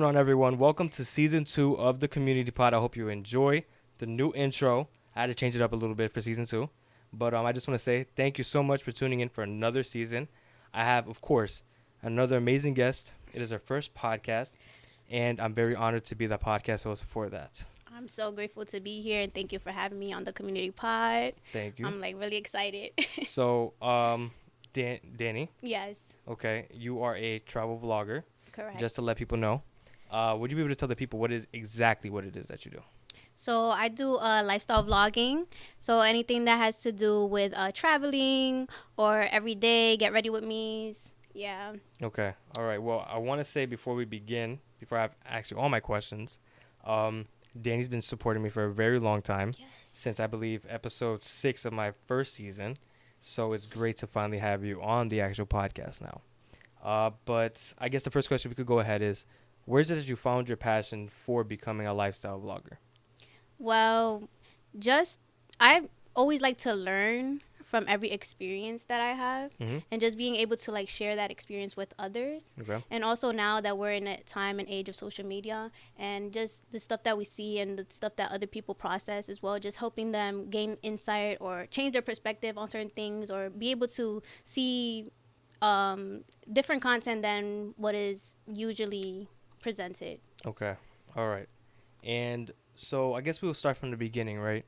going on, everyone? Welcome to season 2 of the Community Pod. I hope you enjoy the new intro. I had to change it up a little bit for season 2. But I just want to say thank you so much for tuning in for another season. I have, of course, another amazing guest. It is our first podcast, and I'm very honored to be the podcast host for that. I'm so grateful to be here, and thank you for having me on the Community Pod. Thank you. I'm really excited. So, Danny, Yes, okay, you are a travel vlogger. correct. Just to let people know, would you be able to tell the people what it is that you do? So I do lifestyle vlogging. So anything that has to do with traveling or everyday, get ready with me's. Yeah. Okay. All right. Well, I want to say before we begin, before I've asked you all my questions, Danny's been supporting me for a very long time, Yes. since I believe episode 6 of my first season. So it's great to finally have you on the actual podcast now. But I guess the first question we could go ahead is, where is it that you found your passion for becoming a lifestyle vlogger? Well, just I always like to learn from every experience that I have, Mm-hmm. and just being able to share that experience with others. Okay. And also now that we're in a time and age of social media, and just the stuff that we see and the stuff that other people process as well, just helping them gain insight or change their perspective on certain things, or be able to see different content than what is usually presented. Okay. All right. And so I guess we'll start from the beginning, right?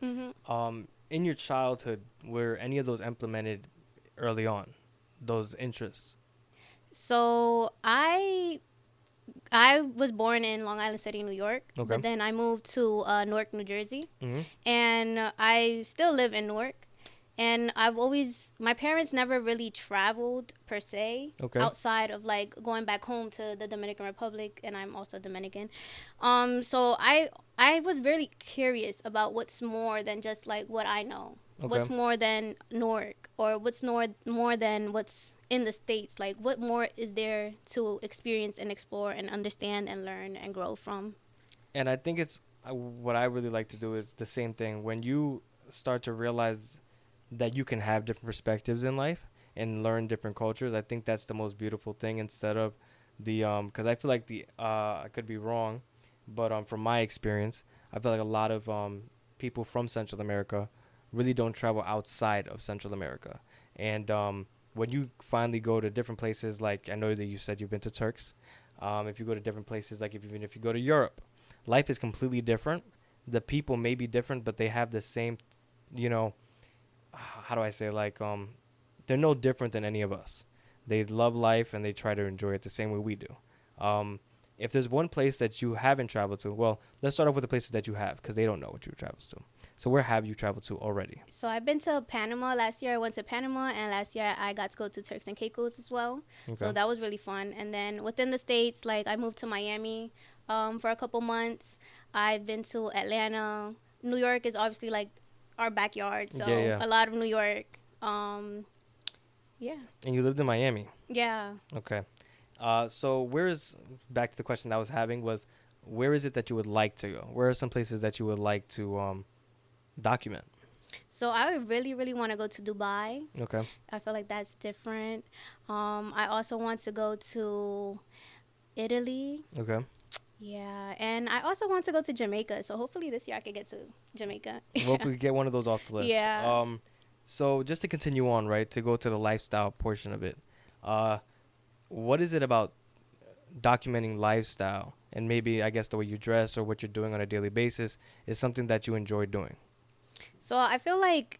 In your childhood, were any of those implemented early on, those interests? So I was born in Long Island City, New York, Okay. but then I moved to Newark, New Jersey, Mm-hmm. and I still live in Newark. And my parents never really traveled per se, Okay. outside of going back home to the Dominican Republic, and I'm also Dominican. So I was really curious about what's more than just what I know. Okay. What's more than Newark, or what's more than what's in the States? What more is there to experience and explore and understand and learn and grow from? And I think it's what I really like to do is the same thing. When you start to realize that you can have different perspectives in life and learn different cultures, I think that's the most beautiful thing, instead of the because I feel like I could be wrong, but from my experience, I feel like a lot of people from Central America really don't travel outside of Central America. And when you finally go to different places, like I know that you said you've been to Turks, if you go to different places, like even if you go to Europe, life is completely different. The people may be different, but they have the same, how do I say, they're no different than any of us. They love life and they try to enjoy it the same way we do. If there's one place that you haven't traveled to, well, let's start off with the places that you have, because they don't know what you traveled to. So where have you traveled to already? So I've been to Panama last year. I went to Panama, and last year I got to go to Turks and Caicos as well. Okay. So that was really fun. And then within the States, I moved to Miami for a couple months. I've been to Atlanta. New York is obviously our backyard, so Yeah. a lot of New York. Yeah. And you lived in Miami. Yeah. Okay. So back to the question I was having was, where is it that you would like to go? Where are some places that you would like to document? So I would really, really want to go to Dubai. Okay. I feel like that's different. I also want to go to Italy. Okay. Yeah, and I also want to go to Jamaica. So hopefully this year I could get to Jamaica. Well, if we get one of those off the list. Yeah. So just to continue on, right, to go to the lifestyle portion of it, what is it about documenting lifestyle, and maybe I guess the way you dress or what you're doing on a daily basis, is something that you enjoy doing? So I feel like,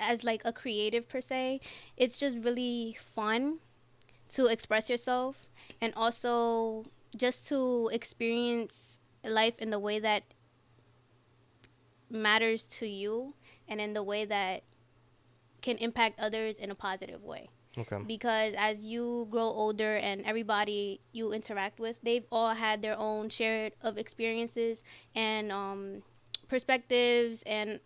as a creative per se, it's just really fun to express yourself, and also just to experience life in the way that matters to you, and in the way that can impact others in a positive way. Okay. Because as you grow older, and everybody you interact with, they've all had their own share of experiences and perspectives and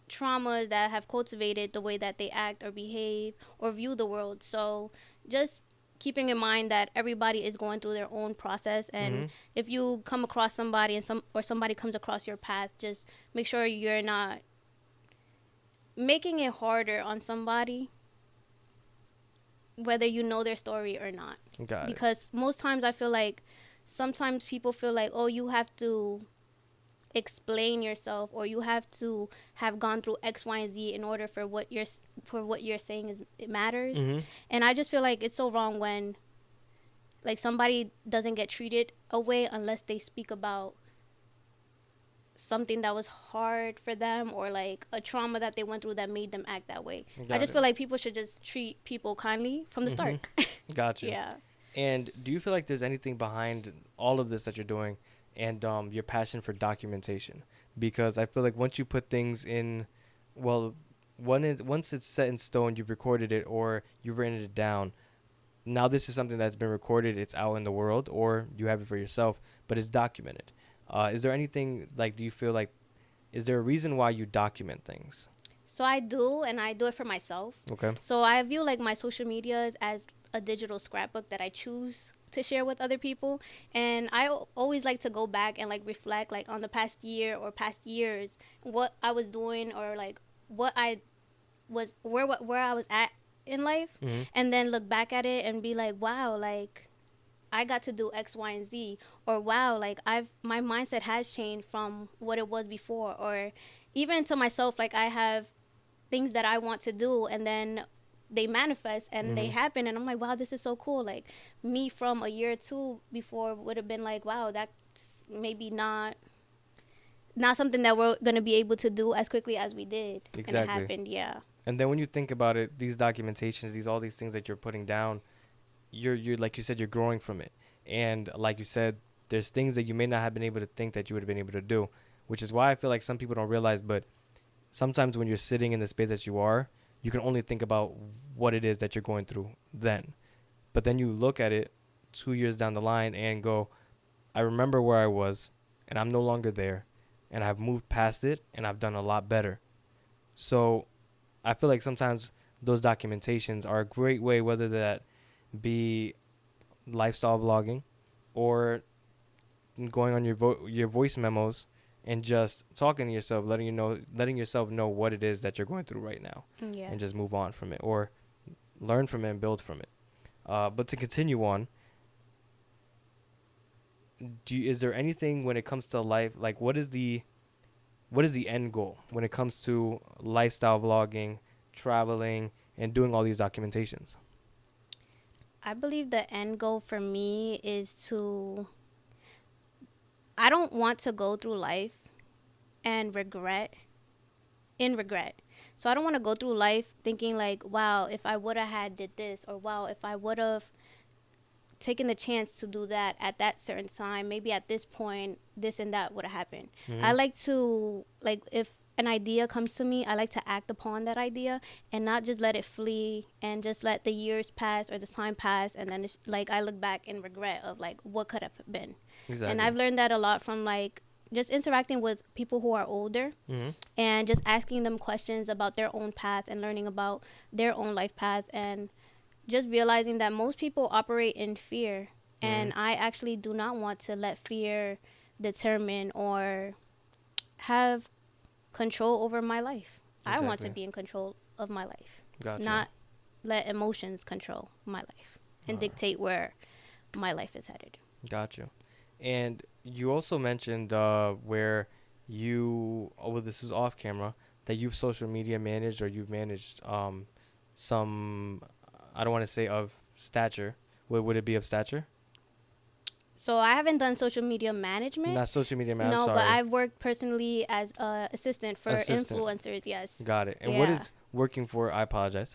traumas that have cultivated the way that they act or behave or view the world. So just keeping in mind that everybody is going through their own process, and if you come across somebody or somebody comes across your path, just make sure you're not making it harder on somebody, whether you know their story or not. Got it. Because most times I feel like sometimes people feel like, oh, you have to explain yourself, or you have to have gone through X, Y, and Z in order for what you're saying is it matters. Mm-hmm. And I just feel like it's so wrong when like somebody doesn't get treated away unless they speak about something that was hard for them, or like a trauma that they went through that made them act that way. I Got just it. feel like people should just treat people kindly from the Mm-hmm. start. Got you. Yeah. And do you feel like there's anything behind all of this that you're doing, and your passion for documentation? Because I feel like once you put things in, well, once it's set in stone, you've recorded it or you've written it down. Now this is something that's been recorded. It's out in the world, or you have it for yourself, but it's documented. Is there anything like? Do you feel like? Is there a reason why you document things? So I do, and I do it for myself. Okay. So I view like my social medias as a digital scrapbook that I choose to share with other people. And I always like to go back and like reflect like on the past year or past years, what I was doing, or like what I was, where I was at in life, Mm-hmm. and then look back at it and be like, wow, like I got to do X, Y, and Z, or wow, like my mindset has changed from what it was before, or even to myself, like I have things that I want to do, and then they manifest and they Mm-hmm. happen, and I'm like, wow, this is so cool. Like me from a year or two before would have been like, wow, that's maybe not something that we're gonna be able to do as quickly as we did, and it Exactly. happened. Yeah. And then when you think about it, these documentations, all these things that you're putting down, you're like you said, you're growing from it. And like you said, there's things that you may not have been able to think that you would have been able to do, which is why I feel like some people don't realize, but sometimes when you're sitting in the space that you are, you can only think about what it is that you're going through then. But then you look at it 2 years down the line and go, I remember where I was, and I'm no longer there, and I've moved past it, and I've done a lot better. So I feel like sometimes those documentations are a great way, whether that be lifestyle vlogging or going on your voice memos and just talking to yourself, letting yourself know what it is that you're going through right now, Yeah. and just move on from it or learn from it and build from it. But to continue on, is there anything when it comes to life, like what is the end goal when it comes to lifestyle vlogging, traveling, and doing all these documentations? I believe the end goal for me is to, I don't want to go through life and regret. So I don't want to go through life thinking like, wow, if I would have had did this, or wow, if I would have taken the chance to do that at that certain time, maybe at this point this and that would have happened. Mm-hmm. I like to, like, if an idea comes to me, I like to act upon that idea and not just let it flee and just let the years pass or the time pass, and then it's like I look back in regret of like what could have been. Exactly. And I've learned that a lot from like just interacting with people who are older Mm-hmm. and just asking them questions about their own path and learning about their own life path, and just realizing that most people operate in fear. And I actually do not want to let fear determine or have control over my life. I want to Exactly. be in control of my life, Gotcha. not let emotions control my life and dictate where my life is headed. Got you. And you also mentioned where well, this was off camera, that you've social media managed, or you've managed some, I don't want to say of stature. Would it be of stature? So I haven't done social media management. Not social media man. No, I'm but sorry. I've worked personally as a assistant for Assistant. influencers. Yes. Got it. And what Yeah. is working for? I apologize,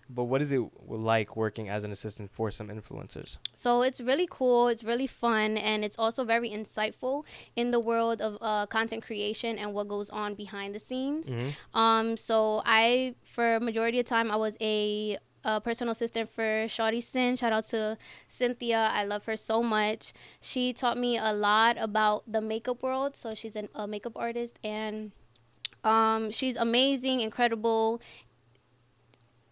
but what is it like working as an assistant for some influencers? So it's really cool. It's really fun, and it's also very insightful in the world of content creation and what goes on behind the scenes. Mm-hmm. So I, for majority of time, I was a personal assistant for Shawty Sin. Shout out to Cynthia. I love her so much. She taught me a lot about the makeup world. So she's a makeup artist, and she's amazing, incredible.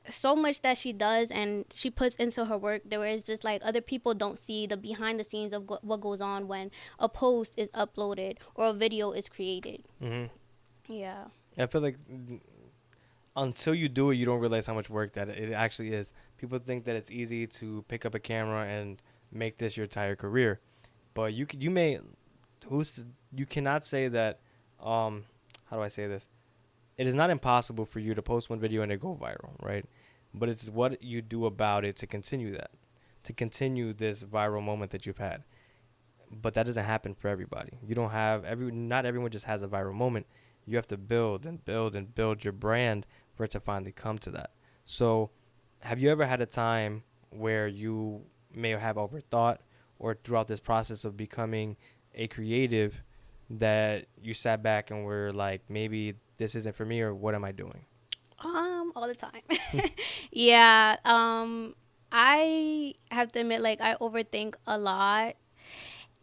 So much that she does and she puts into her work, there is just like other people don't see the behind the scenes of what goes on when a post is uploaded or a video is created. Mm-hmm. Yeah. I feel like until you do it, you don't realize how much work that it actually is. People think that it's easy to pick up a camera and make this your entire career, But you may who's you cannot say that. How do I say this? It is not impossible for you to post one video and it go viral, right? But it's what you do about it to continue that, to continue this viral moment that you've had. But that doesn't happen for everybody. You don't have not everyone just has a viral moment. You have to build and build and build your brand for it to finally come to that. So, have you ever had a time where you may have overthought, or throughout this process of becoming a creative, that you sat back and were like, maybe this isn't for me, or what am I doing? All the time. Yeah. I have to admit, like, I overthink a lot,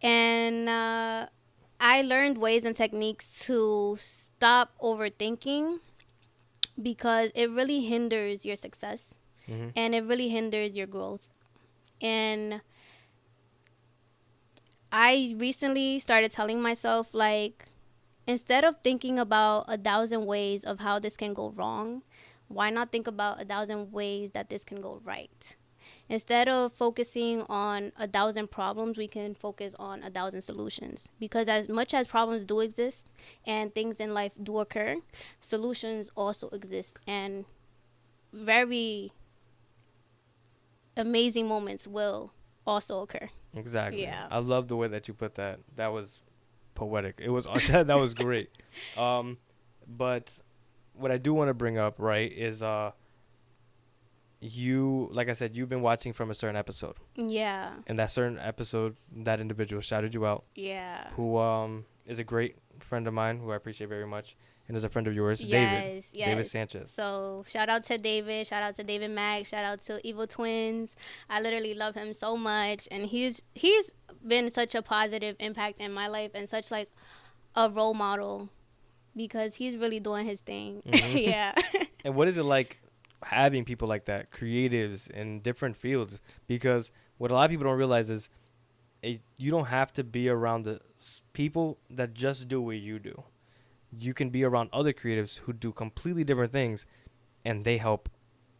and I learned ways and techniques to stop overthinking because it really hinders your success Mm-hmm. and it really hinders your growth. And I recently started telling myself, like, instead of thinking about 1,000 ways of how this can go wrong, why not think about 1,000 ways that this can go right? Instead of focusing on 1,000 problems, we can focus on 1,000 solutions. Because as much as problems do exist and things in life do occur, solutions also exist, and very amazing moments will also occur. Exactly. Yeah. I love the way that you put that. That was poetic. It was that was great. But what I do want to bring up, right, is you, like I said, you've been watching from a certain episode, Yeah. and that certain episode, that individual shouted you out, Yeah. who is a great friend of mine, who I appreciate very much, and is a friend of yours, Yes, David yes. Sanchez. So shout out to David, shout out to David Mack, shout out to Evil Twins. I literally love him so much, and he's been such a positive impact in my life and such like a role model because he's really doing his thing. Mhm. Yeah. And what is it like having people like that, creatives in different fields? Because what a lot of people don't realize is you don't have to be around the people that just do what you do. You can be around other creatives who do completely different things, and they help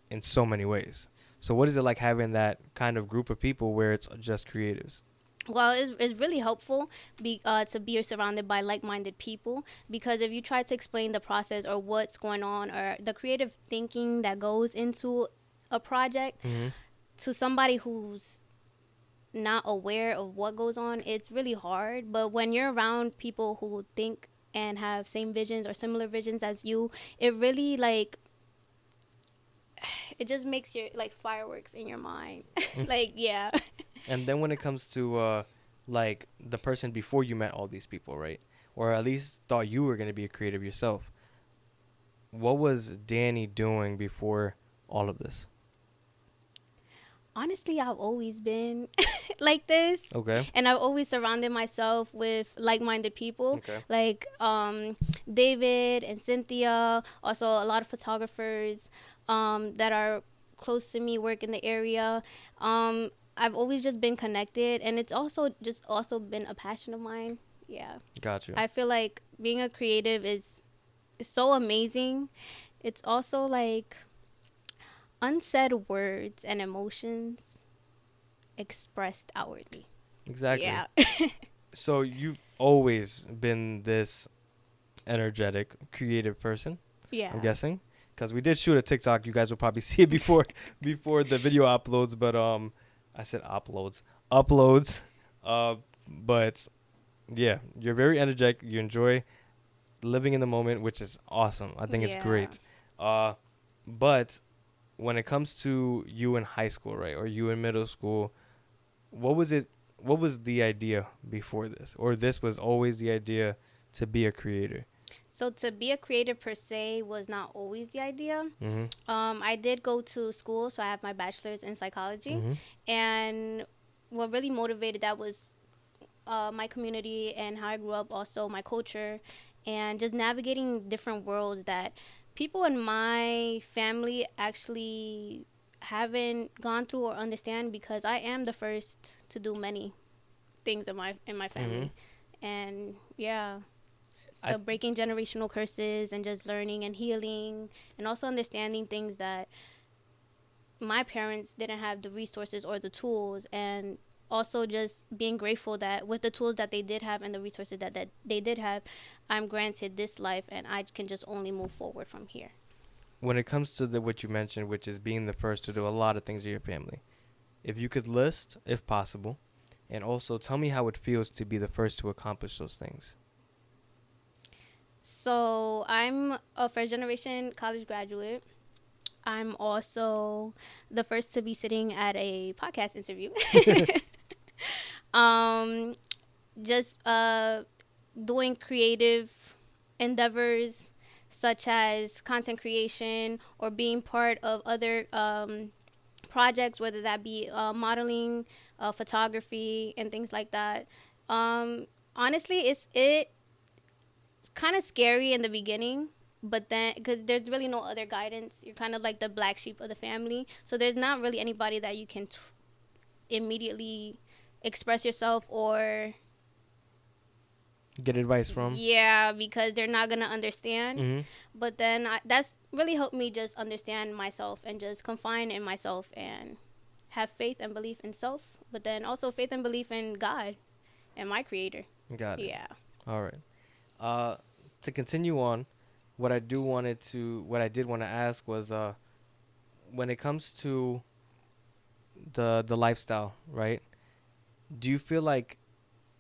in so many ways. So what is it like having that kind of group of people where it's just creatives? Well, it's really helpful to be surrounded by like-minded people, because if you try to explain the process or what's going on or the creative thinking that goes into a project Mm-hmm. to somebody who's not aware of what goes on, it's really hard. But when you're around people who think and have same visions or similar visions as you, it really like it just makes your like fireworks in your mind. Like, yeah. And then when it comes to like the person before you met all these people, right? Or at least thought you were going to be a creative yourself. What was Danny doing before all of this? Honestly, I've always been like this. Okay. And I've always surrounded myself with like-minded people, Okay. like David and Cynthia, also a lot of photographers that are close to me, work in the area. I've always just been connected, and it's also been a passion of mine. Yeah. Got you. I feel like being a creative is so amazing. It's also like unsaid words and emotions expressed outwardly. Exactly. Yeah. So you've always been this energetic, creative person, Yeah. I'm guessing, because we did shoot a TikTok. You guys will probably see it before the video uploads. But I said uploads. But yeah, you're very energetic. You enjoy living in the moment, which is awesome. I think it's Yeah. great. But when it comes to you in high school, right, or you in middle school, what was it? What was the idea before this, or this was always the idea to be a creator? So to be a creative per se was not always the idea. Mm-hmm. I did go to school, so I have my bachelor's in psychology, Mm-hmm. and what really motivated that was my community and how I grew up, also my culture, and just navigating different worlds that people in my family actually haven't gone through or understand, because I am the first to do many things in my family. And yeah, so breaking generational curses and just learning and healing and also understanding things that my parents didn't have the resources or the tools, and also just being grateful that with the tools that they did have and the resources that they did have, I'm granted this life and I can just only move forward from here. When it comes to what you mentioned, which is being the first to do a lot of things in your family, if you could list, if possible, and also tell me how it feels to be the first to accomplish those things. So I'm a first generation college graduate. I'm also the first to be sitting at a podcast interview. um, just doing creative endeavors such as content creation or being part of other projects, whether that be modeling, photography, and things like that. Honestly, it's kind of scary in the beginning, but then because there's really no other guidance, you're kind of like the black sheep of the family, so there's not really anybody that you can immediately express yourself or Get advice from? yeah, because they're not gonna understand. Mm-hmm. But then that's really helped me just understand myself and just confine in myself and have faith and belief in self, but then also faith and belief in God and my creator. Got it. Yeah. All right. To continue on, what I did want to ask was, when it comes to the lifestyle, right? Do you feel like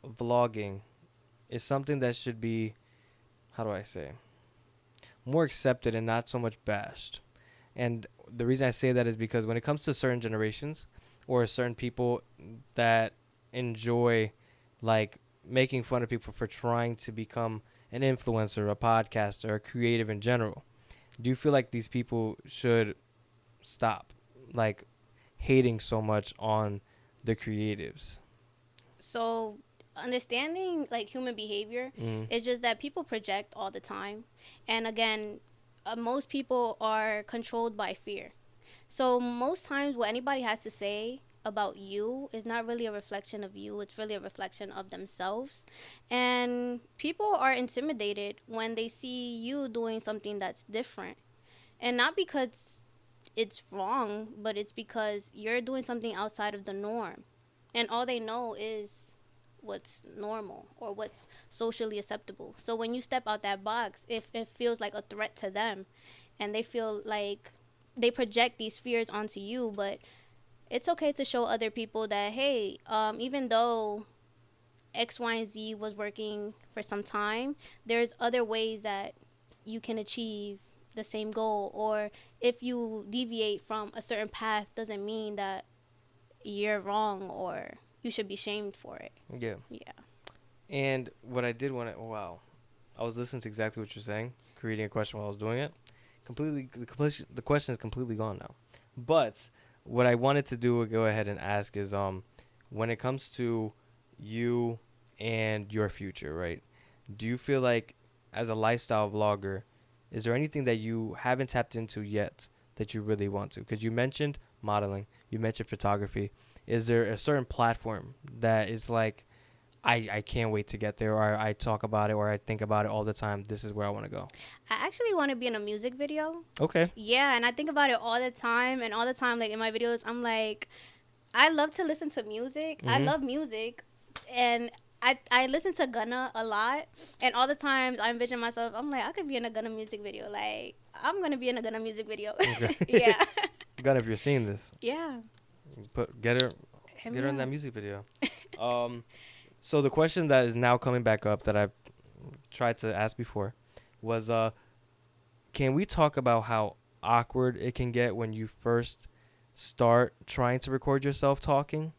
vlogging is something that should be, how do I say, more accepted and not so much bashed? And the reason I say that is because when it comes to certain generations or certain people that enjoy like making fun of people for trying to become an influencer, a podcaster, a creative in general, do you feel like these people should stop like hating so much on the creatives? So understanding like human behavior is just that people project all the time, and again, most people are controlled by fear. So most times what anybody has to say about you is not really a reflection of you, it's really a reflection of themselves. And people are intimidated when they see you doing something that's different, and not because it's wrong, but it's because you're doing something outside of the norm, and all they know is what's normal or what's socially acceptable. So when you step out that box, if it feels like a threat to them, and they feel like they project these fears onto you. But it's okay to show other people that, hey, even though X, Y, and Z was working for some time, there's other ways that you can achieve the same goal. Or if you deviate from a certain path, doesn't mean that you're wrong or you should be shamed for it. Yeah. Yeah. And what I did want to, wow, I was listening to exactly what you're saying, creating a question while I was doing it. The question is completely gone now. But what I wanted to do, go ahead and ask is, when it comes to you and your future, right? Do you feel like as a lifestyle vlogger, is there anything that you haven't tapped into yet that you really want to? Because you mentioned modeling, you mentioned photography. Is there a certain platform that is like, I can't wait to get there, or I talk about it, or I think about it all the time, this is where I want to go? I actually want to be in a music video. Okay. Yeah, and I think about it all the time. And all the time, like in my videos, I'm like, I love to listen to music. I love music. And I listen to Gunna a lot. And all the times I envision myself, I'm like, I could be in a Gunna music video. Like, I'm going to be in a Gunna music video. Okay. Yeah. Gunna, if you're seeing this, Yeah. get her in that music video. So the question that is now coming back up that I tried to ask before was, can we talk about how awkward it can get when you first start trying to record yourself talking?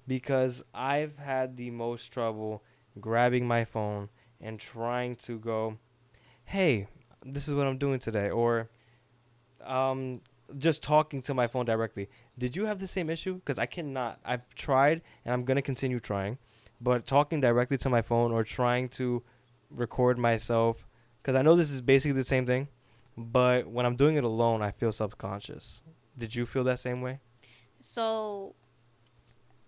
Because I've had the most trouble grabbing my phone and trying to go, hey, this is what I'm doing today, or just talking to my phone directly. Did you have the same issue? Because I cannot. I've tried, and I'm going to continue trying. But talking directly to my phone or trying to record myself, because I know this is basically the same thing, but when I'm doing it alone, I feel subconscious. Did you feel that same way? So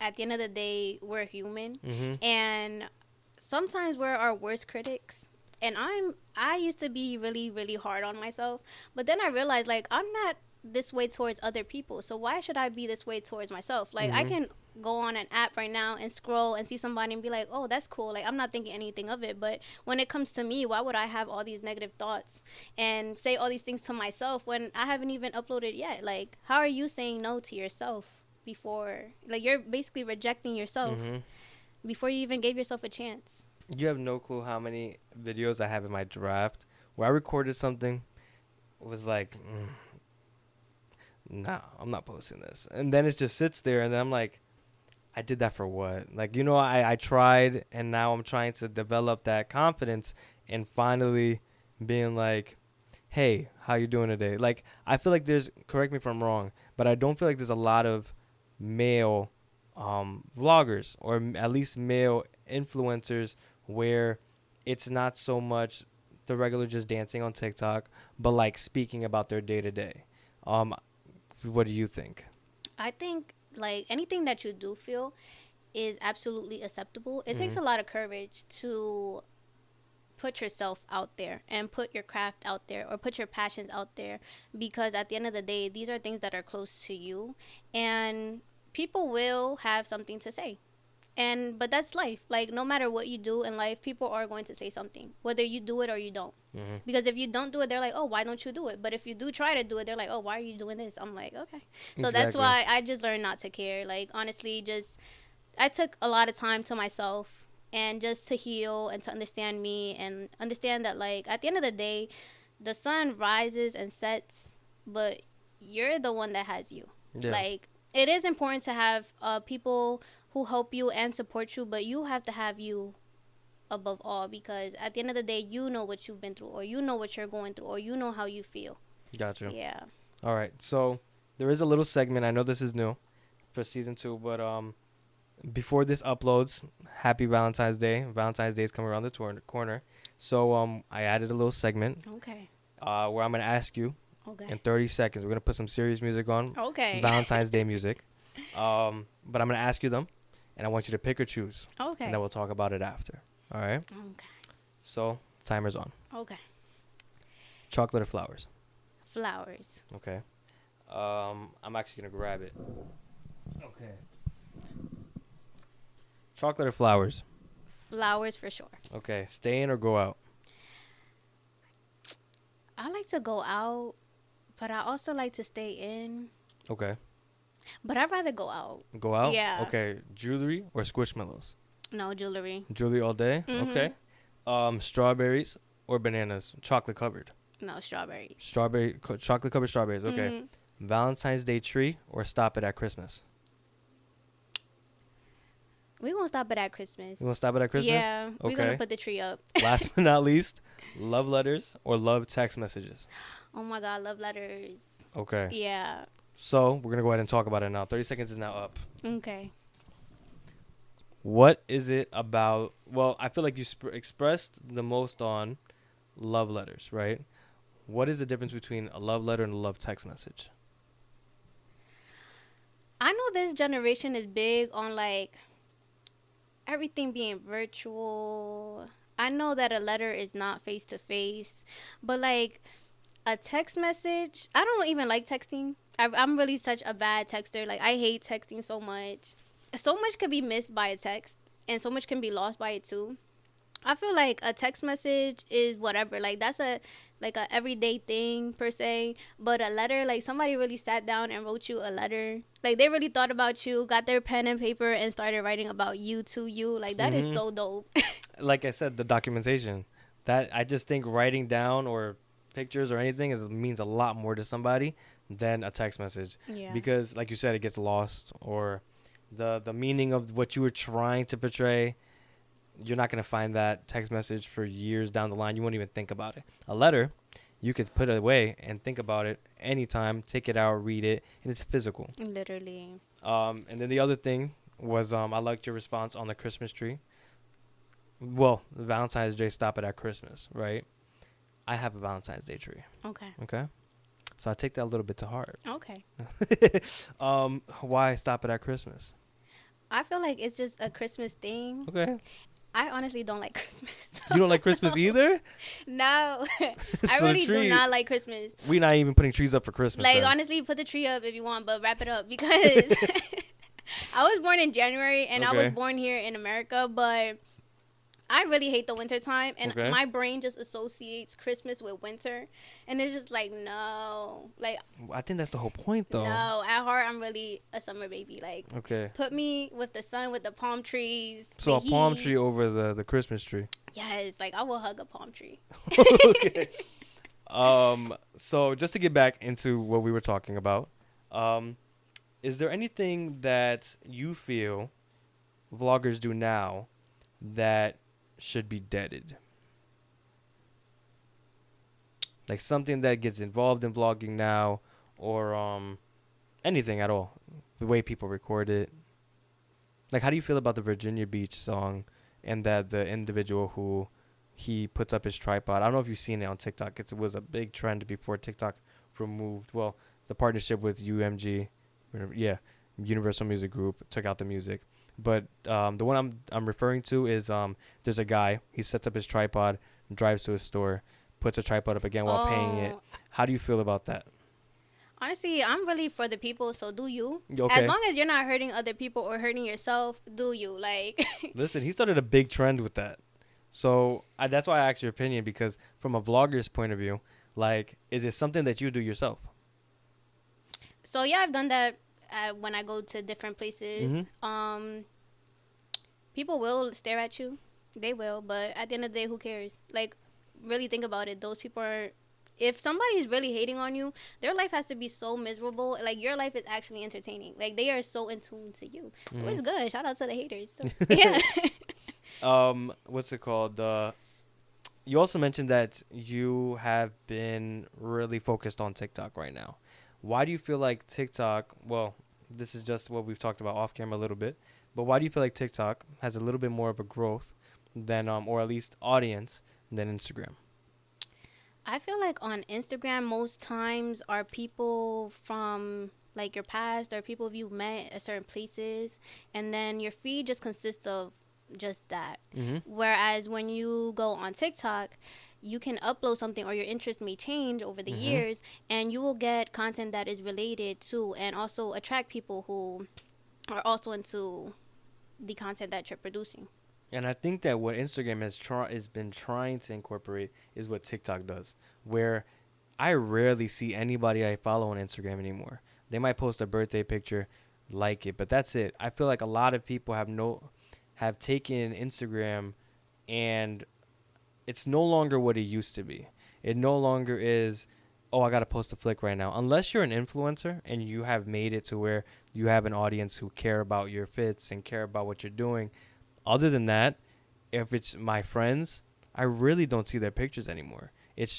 at the end of the day, we're human. Mm-hmm. And sometimes we're our worst critics. And I used to be really, really hard on myself. But then I realized, like, I'm not this way towards other people. So why should I be this way towards myself? Like, I Mm-hmm. can go on an app right now and scroll and see somebody and be like, oh, that's cool. Like, I'm not thinking anything of it. But when it comes to me, why would I have all these negative thoughts and say all these things to myself when I haven't even uploaded yet? Like, how are you saying no to yourself before? Like, you're basically rejecting yourself before you even gave yourself a chance. You have no clue how many videos I have in my draft where I recorded something, was like, nah, I'm not posting this. And then it just sits there, and then I'm like, I did that for what? Like, I tried, and now I'm trying to develop that confidence and finally being like, hey, how you doing today? Like, I feel like correct me if I'm wrong, but I don't feel like there's a lot of male vloggers or at least male influencers where it's not so much the regular just dancing on TikTok, but like speaking about their day to day. What do you think? I think like anything that you do feel is absolutely acceptable. It takes a lot of courage to put yourself out there and put your craft out there or put your passions out there, because at the end of the day, these are things that are close to you, and people will have something to say. But that's life. Like, no matter what you do in life, people are going to say something, whether you do it or you don't. Because if you don't do it, they're like, oh, why don't you do it? But if you do try to do it, they're like, oh, why are you doing this? I'm like, okay. So that's why I just learned not to care. Like, honestly, I took a lot of time to myself and just to heal and to understand me and understand that, like, at the end of the day, the sun rises and sets, but you're the one that has you. Yeah. Like, it is important to have people who help you and support you, but you have to have you above all, because at the end of the day, you know what you've been through, or you know what you're going through, or you know how you feel. Gotcha. Yeah. All right. So there is a little segment. I know this is new for season 2, but before this uploads, happy Valentine's Day. Valentine's Day is coming around the corner. So I added a little segment. Okay. Where I'm going to ask you in 30 seconds. We're going to put some serious music on. Okay. Valentine's Day music. But I'm going to ask you them, and I want you to pick or choose. Okay. And then we'll talk about it after. All right? Okay. So, timer's on. Okay. Chocolate or flowers? Flowers. Okay. I'm actually going to grab it. Okay. Chocolate or flowers? Flowers for sure. Okay. Stay in or go out? I like to go out, but I also like to stay in. Okay. But I'd rather go out. Go out? Yeah. Okay. Jewelry or squishmallows? No, jewelry. Jewelry all day? Mm-hmm. Okay. Strawberries or bananas? Chocolate covered? No, strawberries. Chocolate covered strawberries. Okay. Mm-hmm. Valentine's Day tree or stop it at Christmas? We're going to stop it at Christmas. You want to stop it at Christmas? Yeah. Okay. We're going to put the tree up. Last but not least, love letters or love text messages? Oh, my God. Love letters. Okay. Yeah. So, we're going to go ahead and talk about it now. 30 seconds is now up. Okay. What is it about? Well, I feel like you expressed the most on love letters, right? What is the difference between a love letter and a love text message? I know this generation is big on, like, everything being virtual. I know that a letter is not face to face, but like a text message, I don't even like texting. I'm really such a bad texter. Like, I hate texting so much. So much could be missed by a text, and so much can be lost by it too. I feel like a text message is whatever. Like, that's a everyday thing per se. But a letter, like, somebody really sat down and wrote you a letter. Like, they really thought about you, got their pen and paper, and started writing about you to you. Like, that is so dope. Like I said, the documentation. That, I just think writing down or pictures or anything means a lot more to somebody than a text message. Yeah. Because, like you said, it gets lost, or the meaning of what you were trying to portray. You're not going to find that text message for years down the line. You won't even think about it. A letter, you could put it away and think about it anytime, take it out, read it, and it's physical. Literally. And then the other thing was I liked your response on the Christmas tree. Well, Valentine's Day, stop it at Christmas, right? I have a Valentine's Day tree. Okay. So I take that a little bit to heart. Okay. Why stop it at Christmas? I feel like it's just a Christmas thing. Okay. I honestly don't like Christmas. You don't like Christmas either? No. I really do not like Christmas. We're not even putting trees up for Christmas. Like, then. Honestly, put the tree up if you want, but wrap it up, because I was born in January, and I was Okay. born here in America, but I really hate the winter time, and Okay. my brain just associates Christmas with winter, and it's just like no, like I think that's the whole point, though. no. At heart, I'm really a summer baby. Like, Okay. put me with the sun, with the palm trees, So the a palm tree heat. over the Christmas tree. Yes, like I will hug a palm tree. Okay. So just to get back into what we were talking about, um, is there anything that you feel vloggers do now that should be deaded? Like something that gets involved in vlogging now, or anything at all. The way people record it. Like, how do you feel about the Virginia Beach song and that the individual who he puts up his tripod? I don't know if you've seen it on TikTok. It was a big trend before TikTok removed, well, the partnership with UMG, yeah, Universal Music Group took out the music. But the one I'm referring to is there's a guy. He sets up his tripod, drives to a store, puts a tripod up again while paying it. Oh, How do you feel about that? honestly, I'm really for the people, so do you. As Okay. long as you're not hurting other people or hurting yourself, do you. Like, Listen, he started a big trend with that. So that's why I asked your opinion because from a vlogger's point of view, like, is it something that you do yourself? so yeah, I've done that when I go to different places. Mm-hmm. People will stare at you. They will, but at the end of the day, who cares? Like, really think about it. Those people are. If somebody's really hating on you, their life has to be so miserable. Like, your life is actually entertaining. Like, they are so in tune to you. So it's good. Shout out to the haters. So, yeah. What's it called? You also mentioned that you have been really focused on TikTok right now. Why do you feel like TikTok? Well, this is just what we've talked about off camera a little bit, but why do you feel like TikTok has a little bit more of a growth than, or at least audience than Instagram? I feel like on Instagram, most times are people from like your past or people you've met at certain places, and then your feed just consists of just that. Mm-hmm. Whereas when you go on TikTok, you can upload something or your interest may change over the Mm-hmm. years, and you will get content that is related to and also attract people who are also into the content that you're producing. And I think that what Instagram has been trying to incorporate is what TikTok does, where I rarely see anybody I follow on Instagram anymore. They might post a birthday picture, like it, but that's it. I feel like a lot of people have taken Instagram and it's no longer what it used to be. It no longer is, oh, I got to post a flick right now. Unless you're an influencer and you have made it to where you have an audience who care about your fits and care about what you're doing. Other than that, if it's my friends, I really don't see their pictures anymore. It's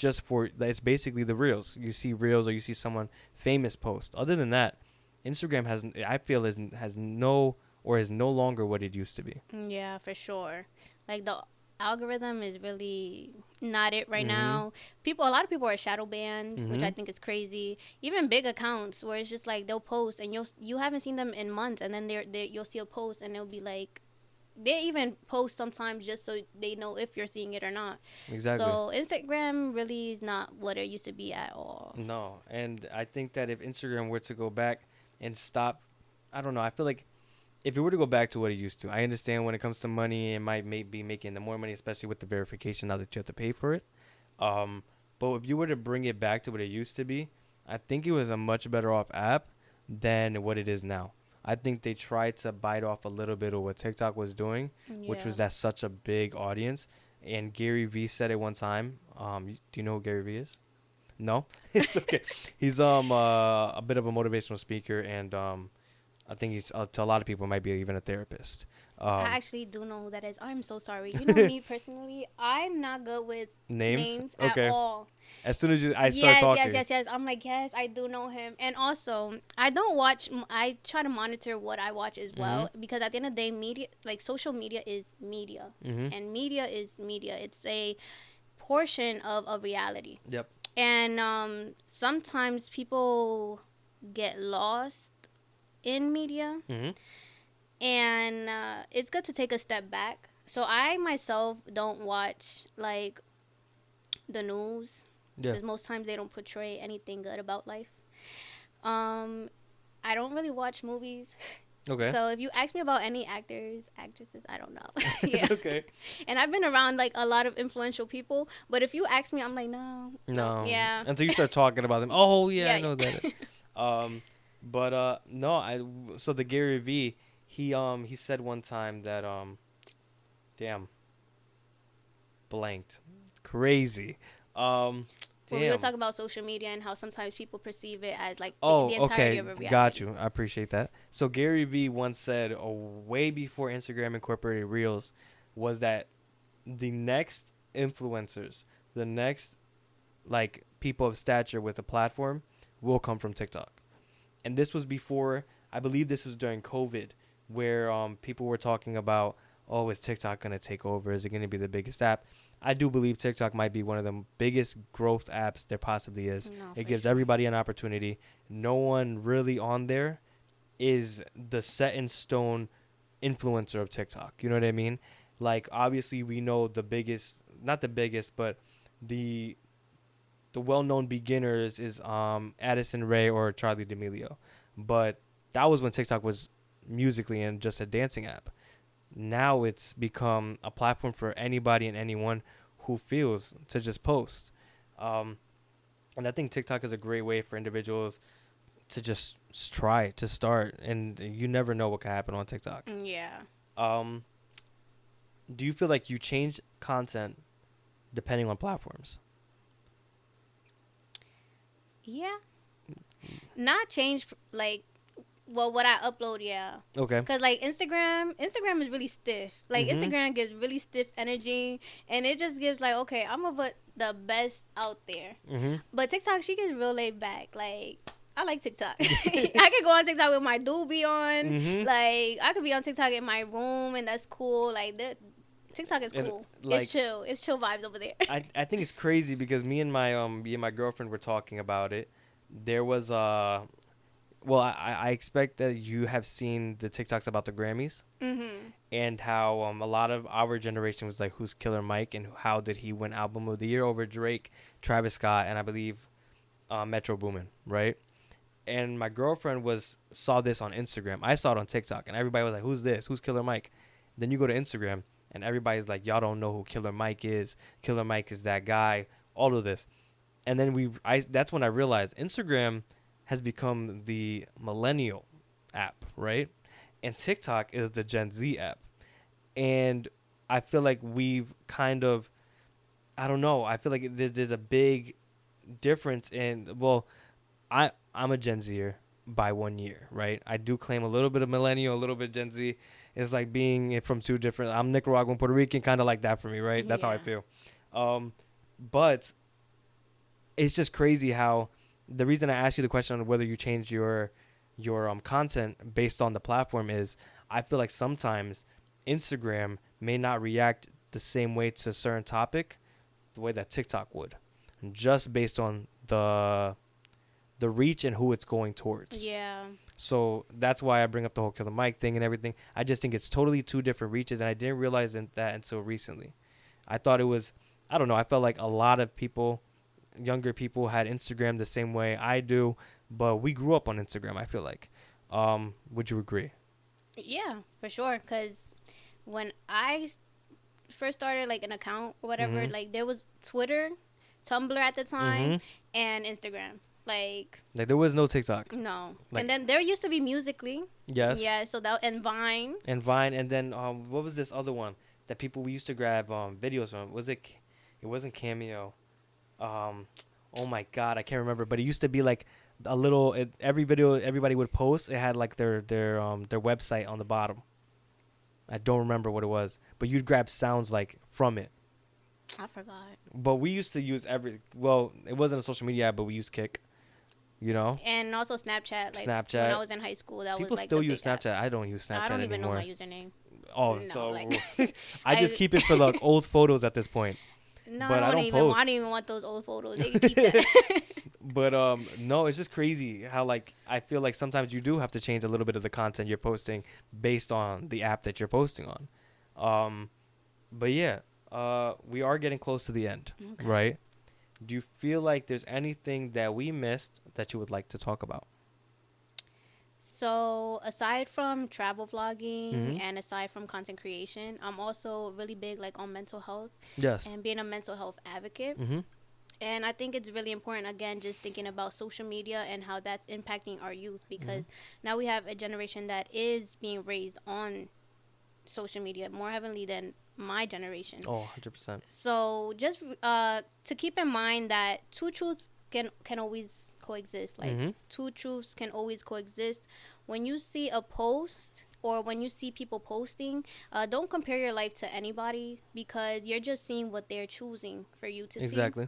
basically the reels. You see reels or you see someone famous post. Other than that, Instagram I feel has no or is no longer what it used to be. Yeah, for sure. Like the algorithm is really not it right Mm-hmm. now. A lot of people are shadow banned, which Mm-hmm. I think is crazy. Even big accounts where it's just like they'll post and you haven't seen them in months, and then you'll see a post and they'll be like they even post sometimes just so they know if you're seeing it or not. Exactly. So Instagram really is not what it used to be at all. No, and I think that if Instagram were to go back and stop, I don't know. I feel like if it were to go back to what it used to, I understand when it comes to money, it might be making the more money, especially with the verification now that you have to pay for it. But if you were to bring it back to what it used to be, I think it was a much better off app than what it is now. I think they tried to bite off a little bit of what TikTok was doing, which Yeah. was that such a big audience. And Gary Vee said it one time. Do you know who Gary Vee is? No, it's okay. He's a bit of a motivational speaker, and I think he's to a lot of people might be even a therapist. I Um, actually do know who that is. I'm so sorry. You know me personally, I'm not good with names. names at Okay. all. As soon as I start Yes, yes, talking. yes, yes. I'm like, yes, I do know him. And also, I don't watch, I try to monitor what I watch as Mhm. well because at the end of the day, media, like social media is media. Mhm. And media is media. It's a portion of a reality. Yep. And sometimes people get lost in media. Mhm. And it's good to take a step back. So I myself don't watch like the news Yeah. because most times they don't portray anything good about life. Um, I don't really watch movies. Okay. So if you ask me about any actors, actresses, I don't know. Yeah. It's okay. And I've been around like a lot of influential people, but if you ask me, I'm like, no, no, No, yeah, until you start talking about them. Oh yeah, I yeah, know that. yeah. Um, but no, so the Gary V, he said one time that damn, blanked, crazy, um, Well, we were damn. talking about social media and how sometimes people perceive it as like Oh, the entirety okay, of a got reality. you. I appreciate that. So Gary V once said, way before Instagram incorporated Reels, was that the next influencers, the next like people of stature with a platform will come from TikTok. And this was before, I believe this was during COVID, where people were talking about, oh, is TikTok going to take over? Is it going to be the biggest app? I do believe TikTok might be one of the biggest growth apps there possibly is. No, It for gives sure. everybody an opportunity. No one really on there is the set in stone influencer of TikTok. You know what I mean? Like obviously we know the biggest, not the biggest, but the well-known beginners is Addison Rae or Charlie D'Amelio. But that was when TikTok was musically and just a dancing app. Now it's become a platform for anybody and anyone who feels to just post. Um, and I think TikTok is a great way for individuals to just try to start, and you never know what can happen on TikTok. Yeah. Um, do you feel like you change content depending on platforms? Yeah. Not change like well what I upload, yeah. Okay. Cause like Instagram is really stiff. Like Mm-hmm. Instagram gives really stiff energy, and it just gives like okay, I'm gonna put the best out there. Mm-hmm. But TikTok, she gets real laid back. Like I like TikTok. I could go on TikTok with my doobie on. Mm-hmm. Like I could be on TikTok in my room, and that's cool. Like TikTok is And cool. like It's chill. It's chill vibes over there. I think it's crazy because me and my girlfriend were talking about it. There was well I expect that you have seen the TikToks about the Grammys Mhm. and how a lot of our generation was like, who's Killer Mike and how did he win Album of the Year over Drake, Travis Scott, and I believe Metro Boomin, right? And my girlfriend saw this on Instagram. I saw it on TikTok, and everybody was like, "Who's this? Who's Killer Mike?" Then you go to Instagram, and everybody's like, "Y'all don't know who Killer Mike is. Killer Mike is that guy." All of this, and then that's when I realized Instagram has become the millennial app, right? And TikTok is the Gen Z app, and I feel like we've kind of, I don't know. I feel like there's a big difference in, well, I'm a Gen Zer by 1 year, right? I do claim a little bit of millennial, a little bit Gen Z. It's like being from two different. I'm Nicaraguan, Puerto Rican, kind of like that for me, right? That's how I Yeah. feel. But it's just crazy how the reason I asked you the question on whether you change your content based on the platform is I feel like sometimes Instagram may not react the same way to a certain topic the way that TikTok would, just based on the reach and who it's going towards. Yeah. So that's why I bring up the whole Killer Mike thing and everything. I just think it's totally two different reaches, and I didn't realize that until recently. I thought it was, I don't know, I felt like a lot of people, younger people, had Instagram the same way I do, but we grew up on Instagram, I feel like. Would you agree? Yeah, for sure. Cause when first started like an account or whatever, Mm-hmm. like there was Twitter, Tumblr at the time, Mm-hmm. and Instagram. Like Like there was no TikTok. no, Like, and then there used to be Musically. yes. Yeah, so that and Vine. And Vine, and then what was this other one that people we used to grab videos from? Was it? It wasn't Cameo. Um, oh my God, I can't remember. But it used to be like a little. Every video everybody would post, it had like their website on the bottom. I don't remember what it was, but you'd grab sounds like from it. I forgot. But we used to use Well, it wasn't a social media app, but we used Kick. You know, And also Snapchat. Like Snapchat. when I was in high school, that People was like still the use big app. Snapchat. I don't use I Snapchat don't even know anymore. my username. Oh, No, so like I just keep it for the old photos at this point. No, But I don't I post. don't even want those old photos. They can keep that. But no, it's just crazy how like I feel like sometimes you do have to change a little bit of the content you're posting based on the app that you're posting on. But yeah, we are getting close to the end, Okay. right? Do you feel like there's anything that we missed that you would like to talk about? So, aside from travel vlogging Mm-hmm. and aside from content creation, I'm also really big like on mental health Yes. and being a mental health advocate. Mm-hmm. And I think it's really important, again, just thinking about social media and how that's impacting our youth, Mm-hmm. because now we have a generation that is being raised on social media more heavily than my generation. Oh, 100%. So just to keep in mind that two truths can always coexist. Like, Mm-hmm. two truths can always coexist. When you see a post or when you see people posting, don't compare your life to anybody, because you're just seeing what they're choosing for you to see. Exactly.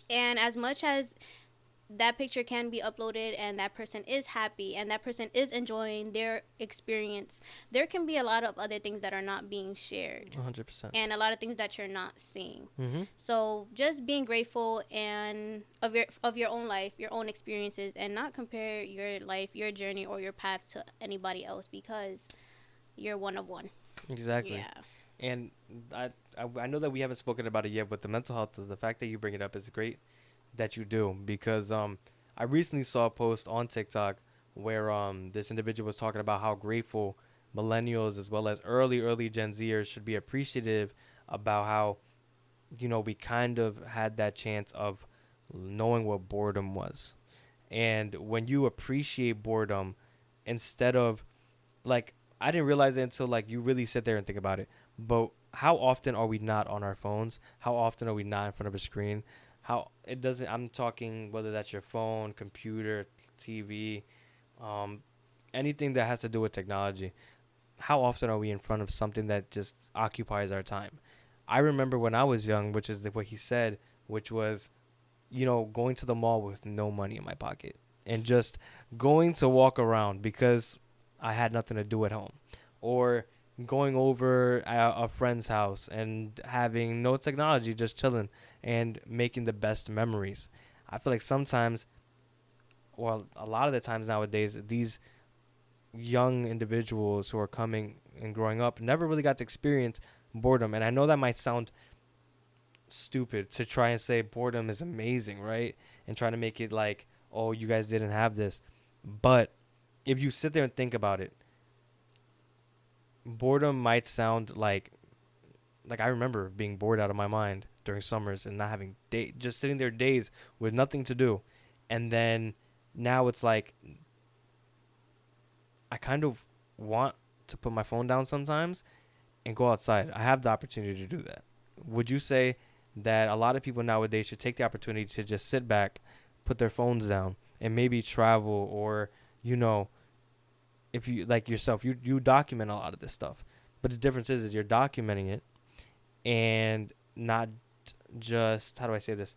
And as much as that picture can be uploaded and that person is happy and that person is enjoying their experience, there can be a lot of other things that are not being shared 100%. and a lot of things that you're not seeing. Mm-hmm. So just being grateful and of your own life, your own experiences, and not compare your life, your journey, or your path to anybody else, because you're one of one. Exactly. Yeah. And I know that we haven't spoken about it yet, but the mental health, the fact that you bring it up is great that you do, because I recently saw a post on TikTok where this individual was talking about how grateful millennials as well as early Gen Zers should be appreciative about how, we kind of had that chance of knowing what boredom was. And when you appreciate boredom, instead of, like, I didn't realize it until, like, you really sit there and think about it. But how often are we not on our phones? How often are we not in front of a screen? How it doesn't. I'm talking whether that's your phone, computer, TV, um, anything that has to do with technology. How often are we in front of something that just occupies our time? I remember when I was young, which is what he said, which was, going to the mall with no money in my pocket and just going to walk around because I had nothing to do at home, or going over a friend's house and having no technology, just chilling and making the best memories. I feel like sometimes, well, a lot of the times nowadays, these young individuals who are coming and growing up never really got to experience boredom. And I know that might sound stupid to try and say boredom is amazing, right? And trying to make it like, oh, you guys didn't have this. But if you sit there and think about it, boredom might sound like I remember being bored out of my mind during summers and not having just sitting there days with nothing to do. And then now it's like I kind of want to put my phone down sometimes and go outside. I have the opportunity to do that. Would you say that a lot of people nowadays should take the opportunity to just sit back, put their phones down, and maybe travel, or, you know, if you like yourself, you document a lot of this stuff. But the difference is you're documenting it and not just, how do I say this?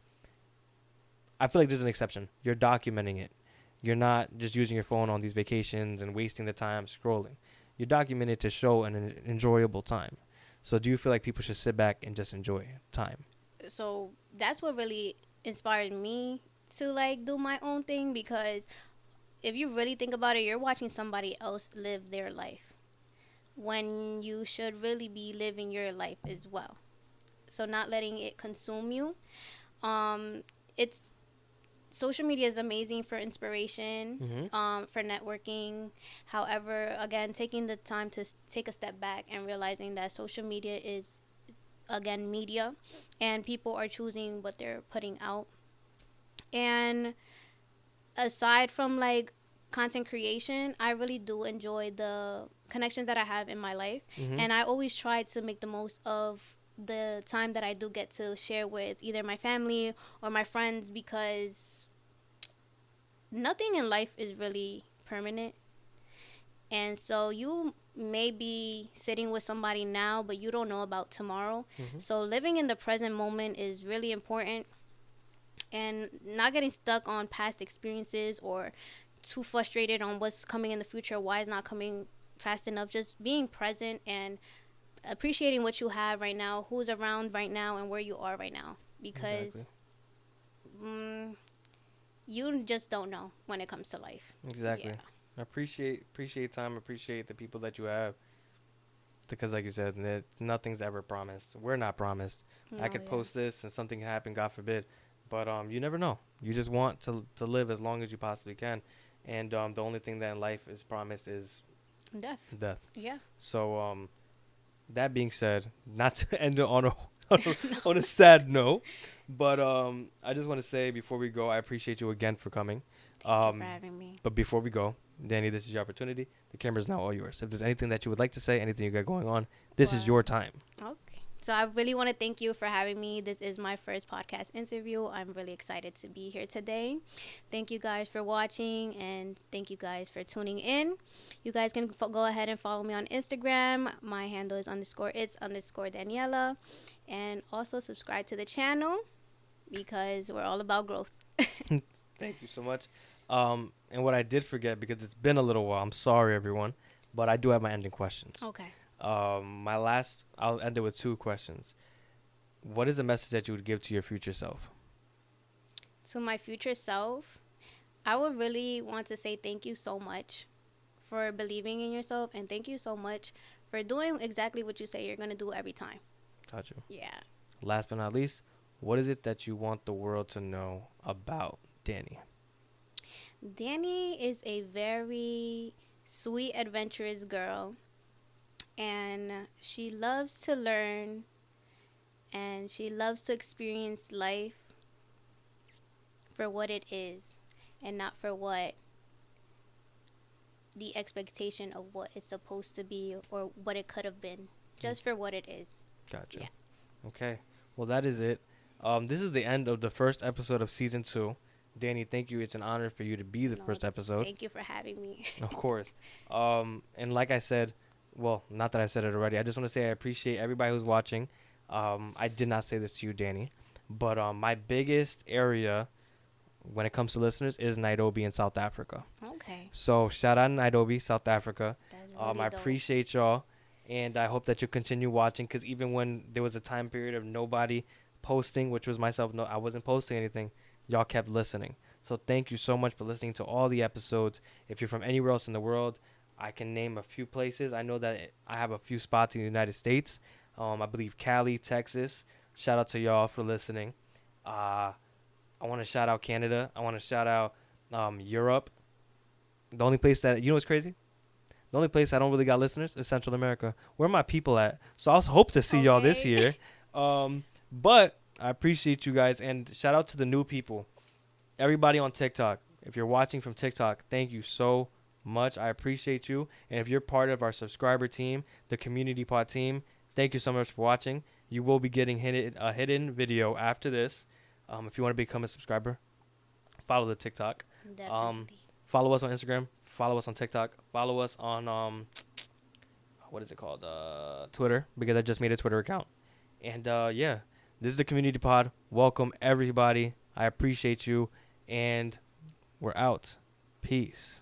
I feel like there's an exception. You're documenting it. You're not just using your phone on these vacations and wasting the time scrolling. You document it to show an enjoyable time. So do you feel like people should sit back and just enjoy time? So that's what really inspired me to like do my own thing, because if you really think about it, you're watching somebody else live their life when you should really be living your life as well. So not letting it consume you. It's Social media is amazing for inspiration, Mm-hmm. for networking. However, again, taking the time to take a step back and realizing that social media is, again, media, and people are choosing what they're putting out. And aside from like content creation, I really do enjoy the connections that I have in my life, Mm-hmm. and I always try to make the most of the time that I do get to share with either my family or my friends, because nothing in life is really permanent. And so you may be sitting with somebody now, but you don't know about tomorrow. Mm-hmm. So living in the present moment is really important, and not getting stuck on past experiences or too frustrated on what's coming in the future, why it's not coming fast enough. Just being present and appreciating what you have right now, who's around right now, and where you are right now. Exactly. Because you just don't know when it comes to life. Yeah. Exactly. Appreciate time. Appreciate the people that you have. Because, like you said, nothing's ever promised. We're not promised. No, I could yeah. post this and something can happen, God forbid. But you never know. You just want to live as long as you possibly can. And the only thing that in life is promised is Deaf. death. Yeah. So that being said, not to end it on a on a sad note, but I just want to say before we go, I appreciate you again for coming. Thank you for having me. But before we go, Danny, this is your opportunity. The camera is now all yours. If there's anything that you would like to say, anything you got going on, this is your time. Okay. So I really want to thank you for having me. This is my first podcast interview. I'm really excited to be here today. Thank you guys for watching, and thank you guys for tuning in. You guys can go ahead and follow me on Instagram. My handle is _it's_Daniela. And also subscribe to the channel because we're all about growth. Thank you so much. And what I did forget, because it's been a little while, I'm sorry, everyone, but I do have my ending questions. Okay. I'll end it with 2 questions. What is a message that you would give to your future self? To my future self, I would really want to say thank you so much for believing in yourself, and thank you so much for doing exactly what you say you're going to do every time. Got you. Yeah. Last but not least, what is it that you want the world to know about Danny? Danny is a very sweet, adventurous girl, and she loves to learn, and she loves to experience life for what it is and not for what the expectation of what it's supposed to be or what it could have been, just for what it is. Gotcha. Yeah. Okay. Well, that is it. This is the end of the first episode of season 2. Danny, thank you. It's an honor for you to be the first episode. Thank you for having me. Of course. And like I said, well, not that I've said it already, I just want to say I appreciate everybody who's watching. I did not say this to you, Danny, but my biggest area when it comes to listeners is Nairobi in South Africa. Okay. So shout out to Nairobi, South Africa. That's really I dope. appreciate y'all, and I hope that you continue watching, because even when there was a time period of nobody posting, which was myself, no, I wasn't posting anything, y'all kept listening. So thank you so much for listening to all the episodes. If you're from anywhere else in the world, I can name a few places. I know that I have a few spots in the United States. I believe Cali, Texas. Shout out to y'all for listening. I want to shout out Canada. I want to shout out Europe. The only place that, you know what's crazy? The only place I don't really got listeners is Central America. Where are my people at? So I hope to see y'all this year. But I appreciate you guys, and shout out to the new people. Everybody on TikTok. If you're watching from TikTok, thank you so much. I appreciate you. And if you're part of our subscriber team, the community pod team, thank you so much for watching. You will be getting a hidden video after this. If you want to become a subscriber, follow the TikTok. Definitely. Follow us on Instagram. Follow us on TikTok. Follow us on what is it called? Twitter, because I just made a Twitter account. And yeah, this is the community pod. Welcome everybody. I appreciate you, and we're out. Peace.